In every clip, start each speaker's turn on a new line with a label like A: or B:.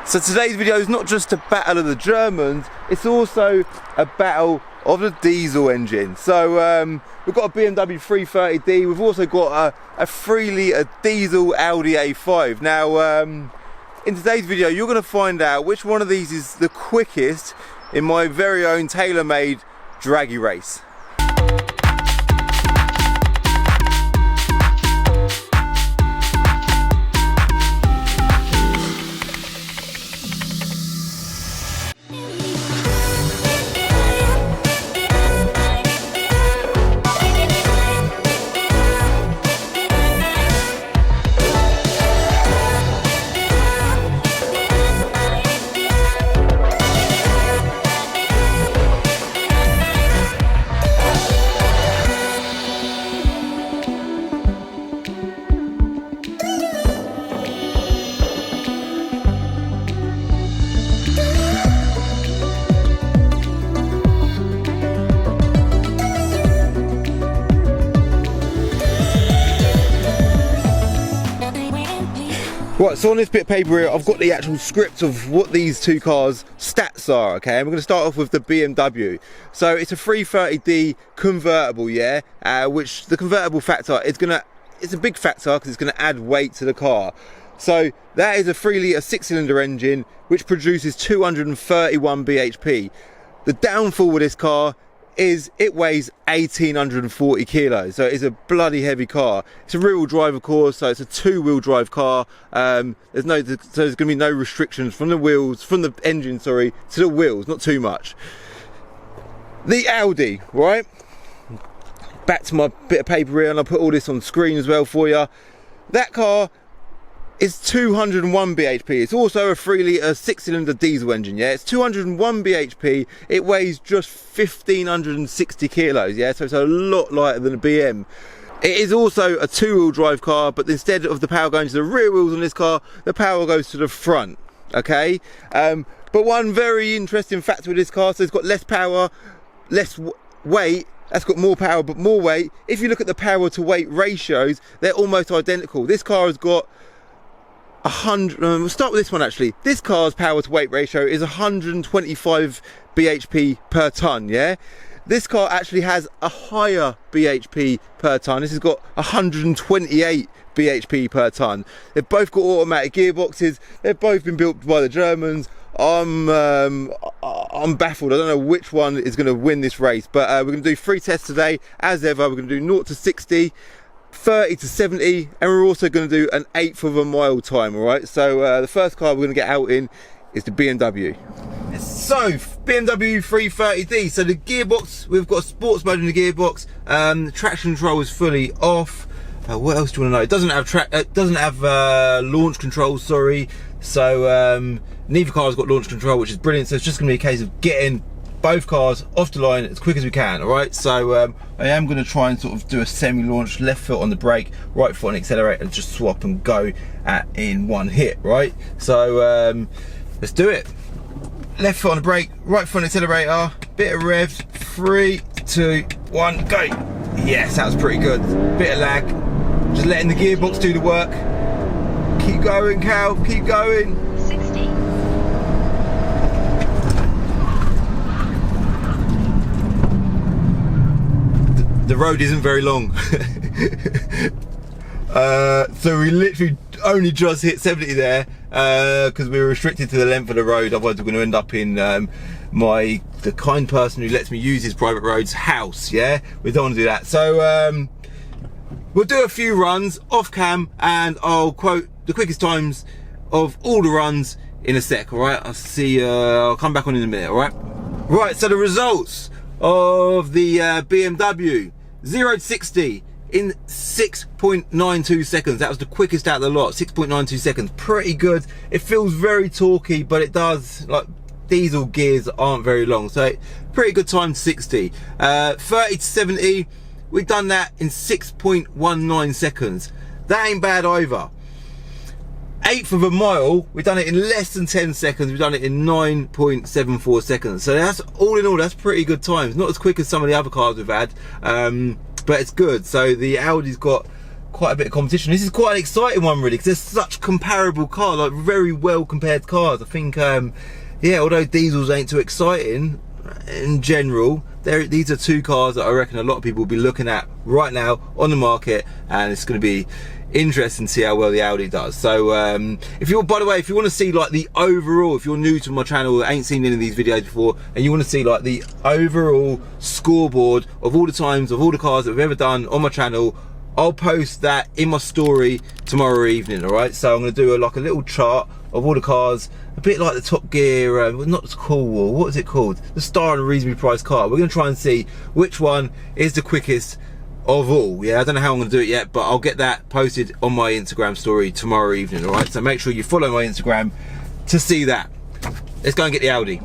A: So today's video is not just a battle of the Germans, it's also a battle of the diesel engine. So we've got a BMW 330d, we've also got a 3-litre diesel Audi A5. Now in today's video you're going to find out which one of these is the quickest in my very own tailor-made Dragy race. Right, so on this bit of paper here, I've got the actual script of what these two cars' stats are, okay? And we're going to start off with the BMW. So it's a 330d convertible, yeah? Which the convertible factor, it's a big factor because it's going to add weight to the car. So that is a 3-litre 6-cylinder engine which produces 231 bhp. The downfall with this car is it weighs 1840 kilos, so it's a bloody heavy car. It's a rear-wheel drive, of course, so it's a 2-wheel drive car. There's going to be no restrictions from the engine, sorry, to the wheels, not too much. The Audi, right? Back to my bit of paper here, and I'll put all this on screen as well for you. That car is 201 bhp. It's also a 3-litre 6-cylinder diesel engine, yeah? It's 201 bhp. It weighs just 1,560 kilos, yeah? So it's a lot lighter than a BM. It is also a 2-wheel drive car, but instead of the power going to the rear wheels on this car, the power goes to the front, okay? But one very interesting factor with this car, so it's got less power, less weight. That's got more power, but more weight. If you look at the power to weight ratios, they're almost identical. This car has got 100, we'll start with this one actually. This car's power to weight ratio is 125 bhp per tonne, yeah? This car actually has a higher bhp per tonne. This has got 128 bhp per tonne. They've both got automatic gearboxes. They've both been built by the Germans. I'm baffled. I don't know which one is going to win this race, but we're going to do 3 tests today. As ever, we're going to do 0 to 60, 30 to 70, and we're also going to do an 1/8 of a mile time. All right, so the first car we're going to get out in is the BMW. So BMW 330d. So the gearbox, we've got sports mode in the gearbox. The traction control is fully off. What else do you want to know? It doesn't have launch control, sorry. So neither car's got launch control, which is brilliant. So it's just going to be a case of getting both cars off the line as quick as we can. All right, so I am going to try and sort of do a semi-launch, left foot on the brake, right foot on the accelerator, and just swap and go in one hit, right? So let's do it. Left foot on the brake, right foot on the accelerator, bit of revs, 3, 2, 1, go. Yes, that was pretty good. Bit of lag, just letting the gearbox do the work. Keep going, Cal, keep going.
B: 60.
A: The road isn't very long. So we literally only just hit 70 there because we were restricted to the length of the road. Otherwise we're going to end up in the kind person who lets me use his private road's house, yeah? We don't want to do that. So we'll do a few runs off cam and I'll quote the quickest times of all the runs in a sec, all right? I'll come back on in a minute, all right? Right, so the results of the BMW 0 to 60 in 6.92 seconds. That was the quickest out of the lot. 6.92 seconds, pretty good. It feels very torquey, but it does, like, diesel gears aren't very long, so pretty good time to 60. 30 to 70, we've done that in 6.19 seconds. That ain't bad either. 1/8 of a mile, we've done it in less than 10 seconds. We've done it in 9.74 seconds. So that's, all in all, that's pretty good times. Not as quick as some of the other cars we've had, but it's good. So the Audi's got quite a bit of competition. This is quite an exciting one really, because there's such comparable cars, like very well compared cars. I think yeah, although diesels ain't too exciting in general, these are two cars that I reckon a lot of people will be looking at right now on the market, and it's going to be interesting to see how well the Audi does. So if you're, by the way, if you want to see like the overall, if you're new to my channel, ain't seen any of these videos before, and you want to see like the overall scoreboard of all the times of all the cars that we've ever done on my channel, I'll post that in my story tomorrow evening. All right, so I'm going to do like a little chart of all the cars, a bit like the Top Gear, not cool, what is it called, the Star and a reasonably priced car. We're going to try and see which one is the quickest of all. Yeah, I don't know how I'm going to do it yet, but I'll get that posted on my Instagram story tomorrow evening. All right, so make sure you follow my Instagram to see that. Let's go and get the Audi.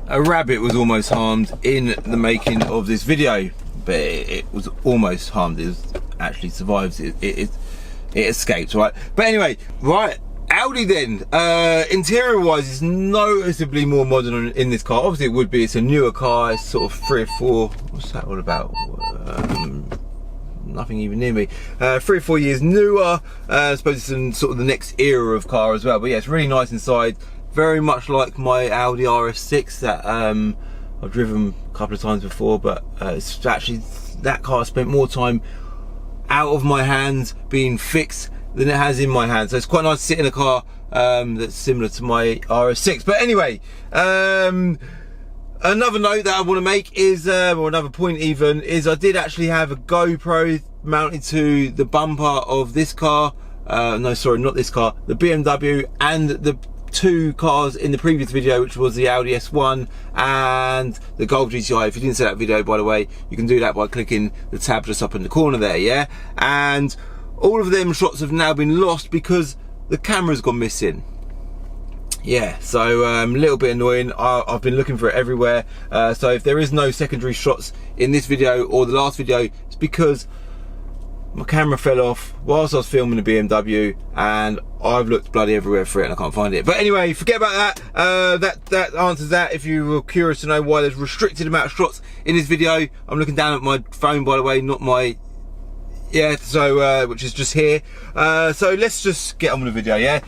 A: A rabbit was almost harmed in the making of this video, but it was almost harmed. It was actually survived. It escaped, right? But anyway, right, Audi then. Interior wise, it's noticeably more modern in this car. Obviously it would be, it's a newer car, it's sort of 3 or 4, what's that all about? Nothing even near me. 3 or 4 years newer. I suppose it's in sort of the next era of car as well. But yeah, it's really nice inside. Very much like my Audi RS6 that I've driven a couple of times before, but it's actually, that car spent more time out of my hands being fixed than it has in my hands. So it's quite nice to sit in a car that's similar to my RS6. But anyway, another note that I want to make is, or another point even, is I did actually have a GoPro mounted to the bumper of this car. No, sorry, not this car, the BMW, and the two cars in the previous video, which was the Audi S1 and the Golf GTI. If you didn't see that video, by the way, you can do that by clicking the tab just up in the corner there, yeah? And all of them shots have now been lost because the camera's gone missing. Yeah, so a little bit annoying. I've been looking for it everywhere. So if there is no secondary shots in this video or the last video, it's because my camera fell off whilst I was filming the BMW, and I've looked bloody everywhere for it and I can't find it. But anyway, forget about that. That answers that. If you were curious to know why there's restricted amount of shots in this video, I'm looking down at my phone, by the way, not my, yeah, so which is just here. So let's just get on with the video, yeah?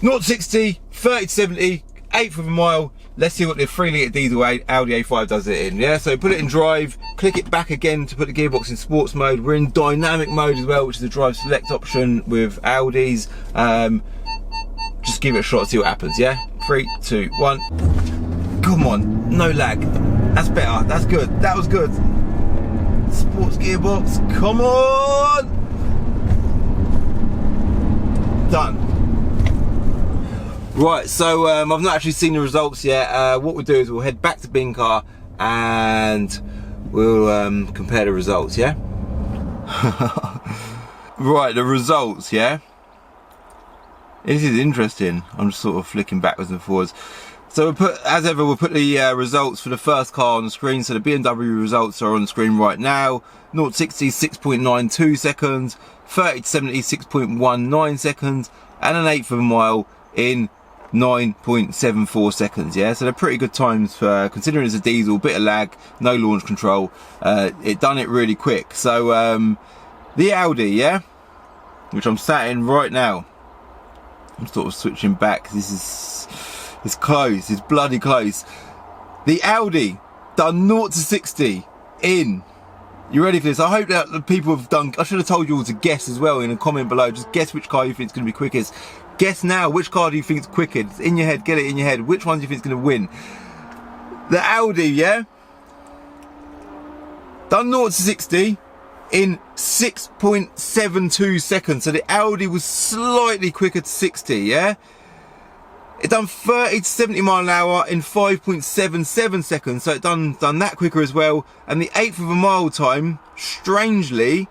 A: 0 to 60, 30 to 70, 1/8 of a mile. Let's see what the 3 litre diesel Audi A5 does it in, yeah? So put it in drive, click it back again to put the gearbox in sports mode. We're in dynamic mode as well, which is the drive select option with Audis. Just give it a shot, see what happens, yeah? 3, 2, 1. Come on, no lag. That's better, that's good, that was good. Sports gearbox, come on! Done. Right, so I've not actually seen the results yet. What we'll do is we'll head back to bin car and we'll compare the results, yeah? Right, the results, yeah? This is interesting. I'm just sort of flicking backwards and forwards. So we'll put, as ever, we'll put the results for the first car on the screen. So the BMW results are on the screen right now. 0 to 60, 6.92 seconds. 30 to 70, 6.19 seconds. And an 1/8 of a mile in 9.74 seconds, yeah? So they're pretty good times for, considering it's a diesel, bit of lag, no launch control. It done it really quick. So the Audi, yeah? Which I'm sat in right now. I'm sort of switching back. This is, it's close, it's bloody close. The Audi done 0 to 60 in, you ready for this? I hope that the people have done, I should have told you all to guess as well in a comment below. Just guess which car you think is going to be quickest. Guess now, which car do you think is quickest? It's in your head, get it in your head. Which one do you think is going to win? The Audi, yeah? Done 0 to 60 in 6.72 seconds. So the Audi was slightly quicker to 60, yeah? It done 30 to 70 mile an hour in 5.77 seconds. So it done that quicker as well. And the 1/8 of a mile time, strangely,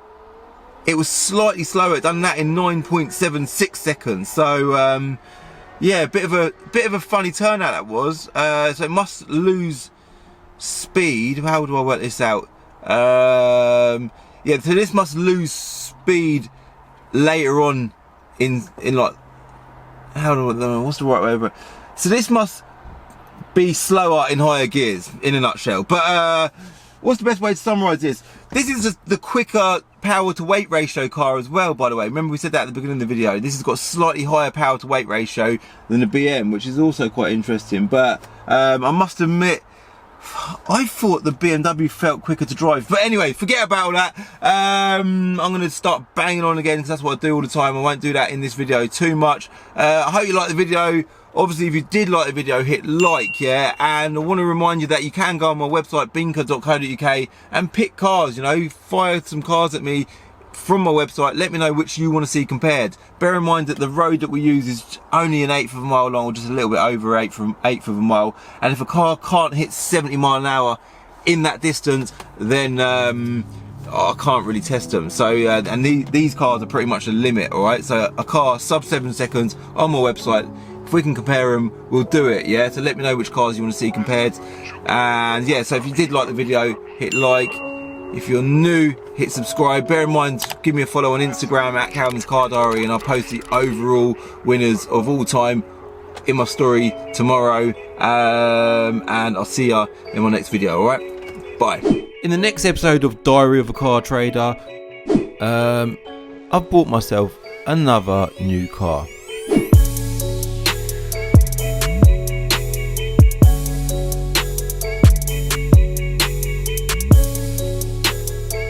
A: it was slightly slower. It done that in 9.76 seconds. So yeah, a bit of a funny turnout that was. So it must lose speed. How do I work this out? Yeah, so this must lose speed later on in like, how do I, what's the right way over it? So this must be slower in higher gears, in a nutshell. But what's the best way to summarise this? This is just the quicker power to weight ratio car as well, by the way. Remember we said that at the beginning of the video. This has got slightly higher power to weight ratio than the BM, which is also quite interesting. But I must admit, I thought the BMW felt quicker to drive. But anyway, forget about all that. I'm going to start banging on again because that's what I do all the time. I won't do that in this video too much. I hope you liked the video. Obviously, if you did like the video, hit like, yeah? And I want to remind you that you can go on my website, binker.co.uk, and pick cars, you know? Fire some cars at me from my website. Let me know which you want to see compared. Bear in mind that the road that we use is only an 1/8 of a mile long, or just a little bit over 1/8 of a mile. And if a car can't hit 70 miles an hour in that distance, then I can't really test them. So and these cars are pretty much the limit, all right? So a car sub 7 seconds on my website, if we can compare them, we'll do it, yeah? So let me know which cars you want to see compared. And yeah, so if you did like the video, hit like. If you're new, hit subscribe. Bear in mind, give me a follow on Instagram at Calvin's Car Diary, and I'll post the overall winners of all time in my story tomorrow. And I'll see ya in my next video, alright? Bye. In the next episode of Diary of a Car Trader, I've bought myself another new car.